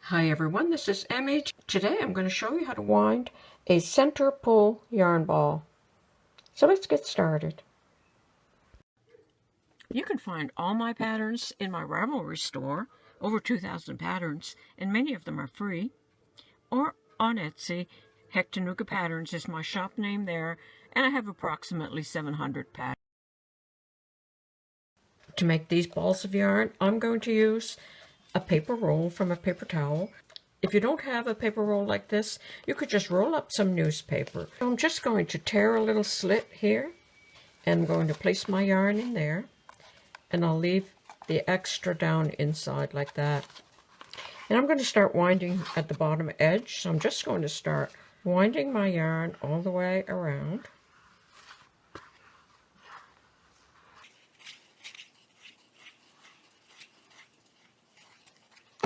Hi everyone, this is Emmy. Today I'm going to show you how to wind a center pull yarn ball. So let's get started. You can find all my patterns in my Ravelry store, over 2,000 patterns, and many of them are free. Or on Etsy, HectaFavorites is my shop name there, and I have approximately 700 patterns. To make these balls of yarn, I'm going to use a paper roll from a paper towel. If you don't have a paper roll like this, you could just roll up some newspaper. So I'm just going to tear a little slit here, and I'm going to place my yarn in there, and I'll leave the extra down inside like that. And I'm going to start winding at the bottom edge, so I'm just going to start winding my yarn all the way around.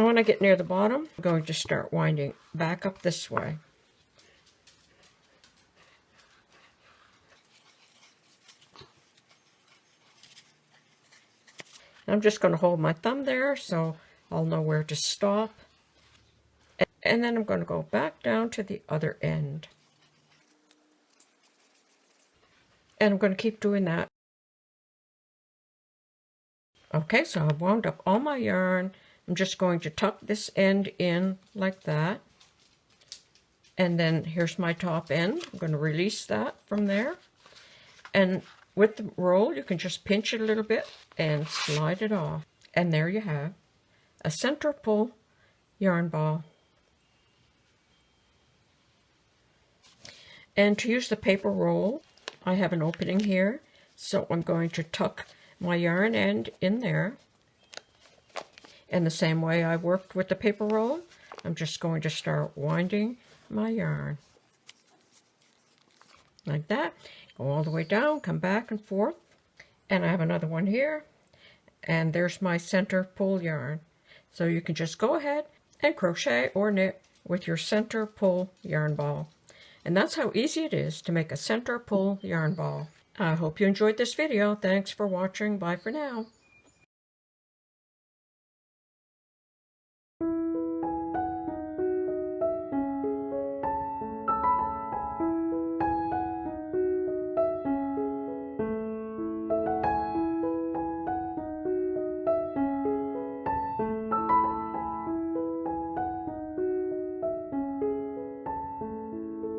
And when I get near the bottom, I'm going to start winding back up this way. I'm just going to hold my thumb there so I'll know where to stop. And then I'm going to go back down to the other end. And I'm going to keep doing that. Okay, so I've wound up all my yarn. I'm just going to tuck this end in like that. And then here's my top end. I'm going to release that from there. And with the roll, you can just pinch it a little bit and slide it off. And there you have a center pull yarn ball. And to use the paper roll, I have an opening here. So I'm going to tuck my yarn end in there. And the same way I worked with the paper roll, I'm just going to start winding my yarn. Like that. Go all the way down, come back and forth. And I have another one here. And there's my center pull yarn. So you can just go ahead and crochet or knit with your center pull yarn ball. And that's how easy it is to make a center pull yarn ball. I hope you enjoyed this video. Thanks for watching. Bye for now.